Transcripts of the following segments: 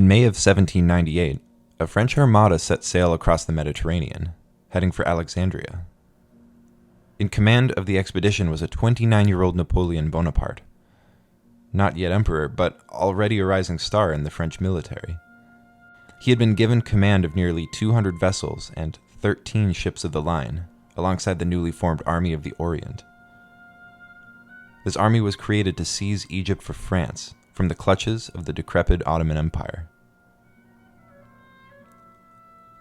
In May of 1798, a French armada set sail across the Mediterranean, heading for Alexandria. In command of the expedition was a 29-year-old Napoleon Bonaparte, not yet emperor, but already a rising star in the French military. He had been given command of nearly 200 vessels and 13 ships of the line, alongside the newly formed Army of the Orient. This army was created to seize Egypt for France from the clutches of the decrepit Ottoman Empire.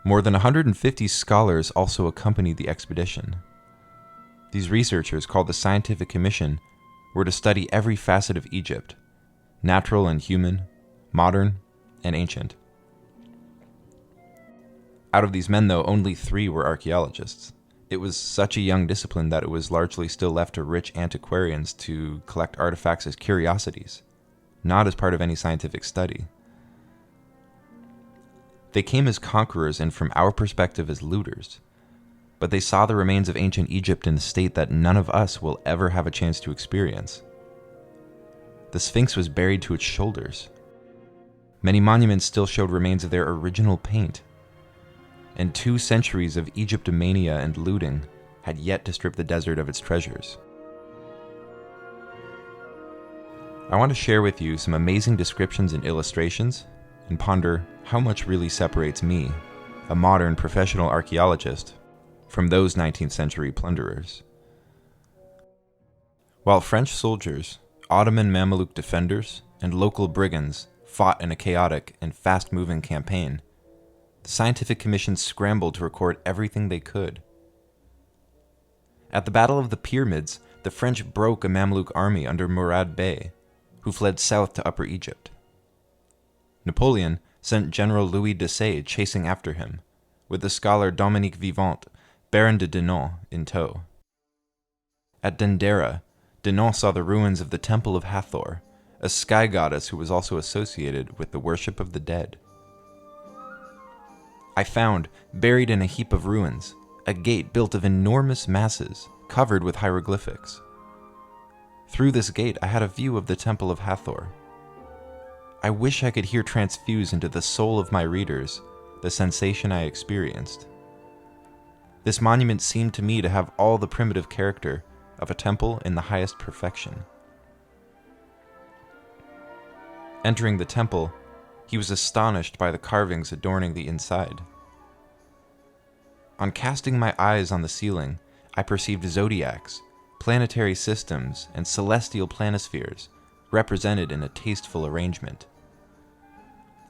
More than 150 scholars also accompanied the expedition. These researchers, called the Scientific Commission, were to study every facet of Egypt, natural and human, modern and ancient. Out of these men, though, only 3 were archaeologists. It was such a young discipline that it was largely still left to rich antiquarians to collect artifacts as curiosities, not as part of any scientific study. They came as conquerors and from our perspective as looters, but they saw the remains of ancient Egypt in a state that none of us will ever have a chance to experience. The Sphinx was buried to its shoulders. Many monuments still showed remains of their original paint, and 2 centuries of Egyptomania and looting had yet to strip the desert of its treasures. I want to share with you some amazing descriptions and illustrations, and ponder how much really separates me, a modern professional archaeologist, from those 19th century plunderers. While French soldiers, Ottoman Mamluk defenders, and local brigands fought in a chaotic and fast-moving campaign, the Scientific Commission scrambled to record everything they could. At the Battle of the Pyramids, the French broke a Mamluk army under Murad Bey, who fled south to Upper Egypt. Napoleon sent General Louis Desaix chasing after him, with the scholar Dominique Vivant, Baron de Denon, in tow. At Dendera, Denon saw the ruins of the Temple of Hathor, a sky goddess who was also associated with the worship of the dead. I found, buried in a heap of ruins, a gate built of enormous masses, covered with hieroglyphics. Through this gate, I had a view of the Temple of Hathor. I wish I could here transfuse into the soul of my readers the sensation I experienced. This monument seemed to me to have all the primitive character of a temple in the highest perfection. Entering the temple, he was astonished by the carvings adorning the inside. On casting my eyes on the ceiling, I perceived zodiacs, planetary systems, and celestial planispheres represented in a tasteful arrangement.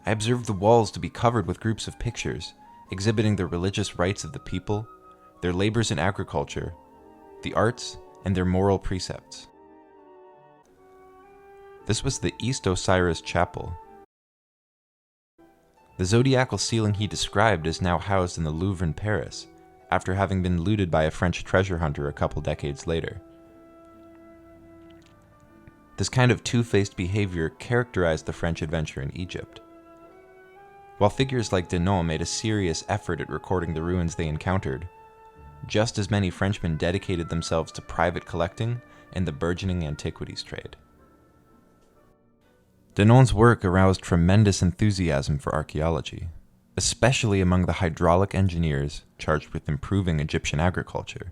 I observed the walls to be covered with groups of pictures exhibiting the religious rites of the people, their labors in agriculture, the arts, and their moral precepts. This was the East Osiris Chapel. The zodiacal ceiling he described is now housed in the Louvre in Paris, after having been looted by a French treasure hunter a couple decades later. This kind of two-faced behavior characterized the French adventure in Egypt. While figures like Denon made a serious effort at recording the ruins they encountered, just as many Frenchmen dedicated themselves to private collecting and the burgeoning antiquities trade. Denon's work aroused tremendous enthusiasm for archaeology, especially among the hydraulic engineers charged with improving Egyptian agriculture.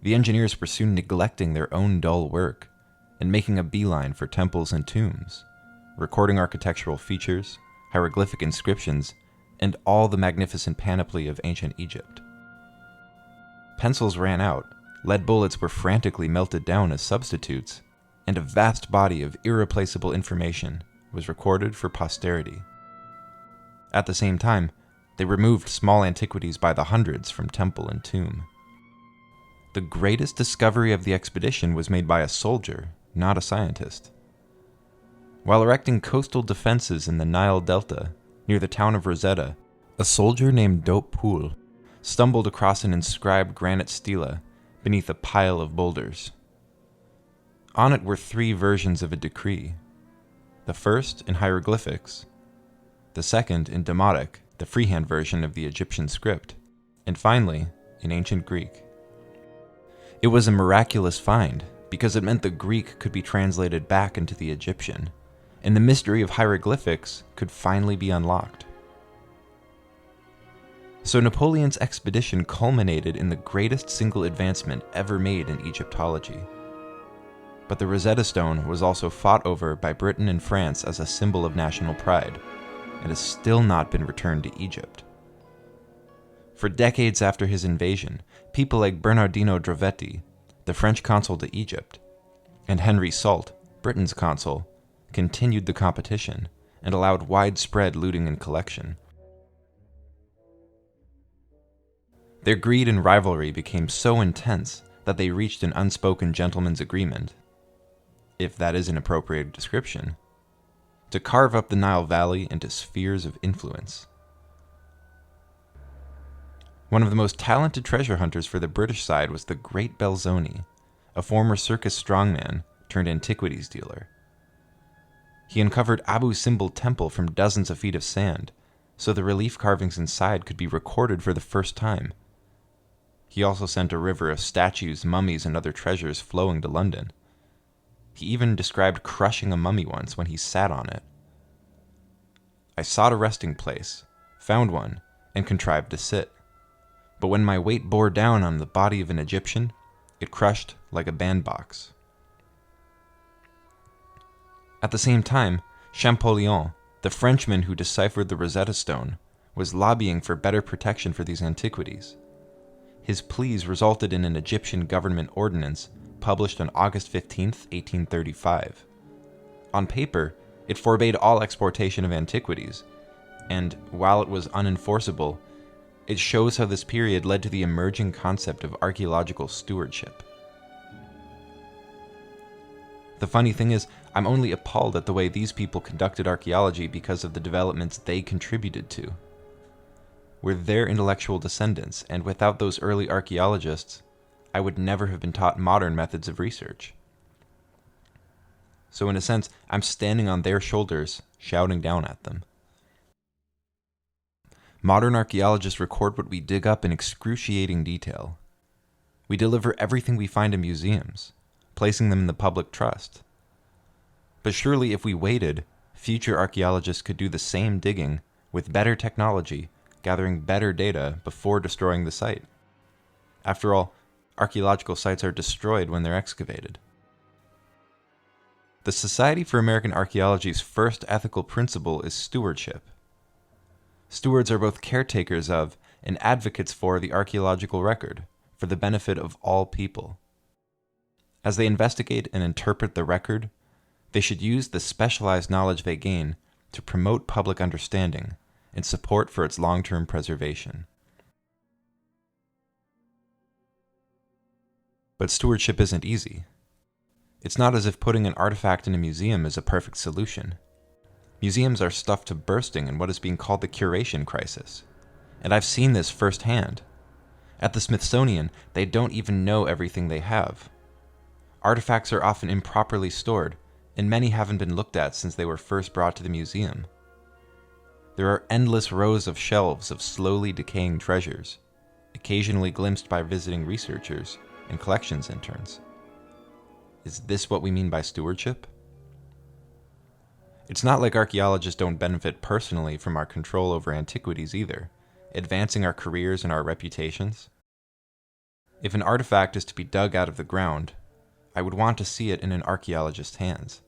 The engineers were soon neglecting their own dull work and making a beeline for temples and tombs, recording architectural features, hieroglyphic inscriptions, and all the magnificent panoply of ancient Egypt. Pencils ran out, lead bullets were frantically melted down as substitutes, and a vast body of irreplaceable information was recorded for posterity. At the same time, they removed small antiquities by the hundreds from temple and tomb. The greatest discovery of the expedition was made by a soldier, not a scientist. While erecting coastal defenses in the Nile Delta, near the town of Rosetta, a soldier named Dop Poul stumbled across an inscribed granite stela beneath a pile of boulders. On it were 3 versions of a decree, the first in hieroglyphics, the second in Demotic, the freehand version of the Egyptian script, and finally, in ancient Greek. It was a miraculous find, because it meant the Greek could be translated back into the Egyptian, and the mystery of hieroglyphics could finally be unlocked. So Napoleon's expedition culminated in the greatest single advancement ever made in Egyptology. But the Rosetta Stone was also fought over by Britain and France as a symbol of national pride, and has still not been returned to Egypt. For decades after his invasion, people like Bernardino Drovetti, the French consul to Egypt, and Henry Salt, Britain's consul, continued the competition and allowed widespread looting and collection. Their greed and rivalry became so intense that they reached an unspoken gentleman's agreement, if that is an appropriate description, to carve up the Nile Valley into spheres of influence. One of the most talented treasure hunters for the British side was the Great Belzoni, a former circus strongman turned antiquities dealer. He uncovered Abu Simbel Temple from dozens of feet of sand, so the relief carvings inside could be recorded for the first time. He also sent a river of statues, mummies, and other treasures flowing to London. He even described crushing a mummy once when he sat on it. I sought a resting place, found one, and contrived to sit. But when my weight bore down on the body of an Egyptian, it crushed like a bandbox. At the same time, Champollion, the Frenchman who deciphered the Rosetta Stone, was lobbying for better protection for these antiquities. His pleas resulted in an Egyptian government ordinance published on August 15, 1835. On paper, it forbade all exportation of antiquities, and while it was unenforceable, it shows how this period led to the emerging concept of archaeological stewardship. The funny thing is, I'm only appalled at the way these people conducted archaeology because of the developments they contributed to. We're their intellectual descendants, and without those early archaeologists, I would never have been taught modern methods of research. So in a sense, I'm standing on their shoulders, shouting down at them. Modern archaeologists record what we dig up in excruciating detail. We deliver everything we find in museums, placing them in the public trust. But surely if we waited, future archaeologists could do the same digging with better technology, gathering better data before destroying the site. After all, archaeological sites are destroyed when they're excavated. The Society for American Archaeology's first ethical principle is stewardship. Stewards are both caretakers of and advocates for the archaeological record, for the benefit of all people. As they investigate and interpret the record, they should use the specialized knowledge they gain to promote public understanding and support for its long-term preservation. But stewardship isn't easy. It's not as if putting an artifact in a museum is a perfect solution. Museums are stuffed to bursting in what is being called the curation crisis, and I've seen this firsthand. At the Smithsonian, they don't even know everything they have. Artifacts are often improperly stored, and many haven't been looked at since they were first brought to the museum. There are endless rows of shelves of slowly decaying treasures, occasionally glimpsed by visiting researchers and collections interns. Is this what we mean by stewardship? It's not like archaeologists don't benefit personally from our control over antiquities either, advancing our careers and our reputations. If an artifact is to be dug out of the ground, I would want to see it in an archaeologist's hands.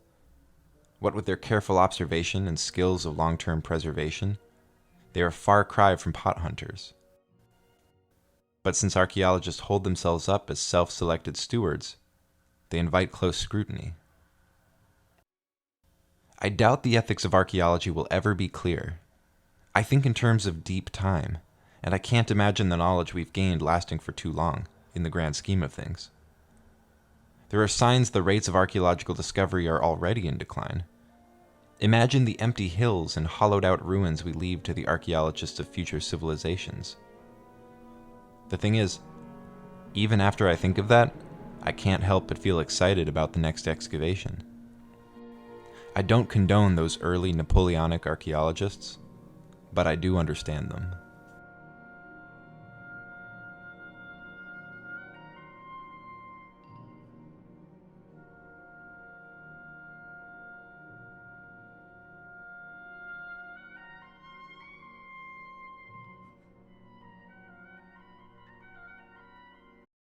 What with their careful observation and skills of long-term preservation, they are a far cry from pot hunters. But since archaeologists hold themselves up as self-selected stewards, they invite close scrutiny. I doubt the ethics of archaeology will ever be clear. I think in terms of deep time, and I can't imagine the knowledge we've gained lasting for too long, in the grand scheme of things. There are signs the rates of archaeological discovery are already in decline. Imagine the empty hills and hollowed-out ruins we leave to the archaeologists of future civilizations. The thing is, even after I think of that, I can't help but feel excited about the next excavation. I don't condone those early Napoleonic archaeologists, but I do understand them.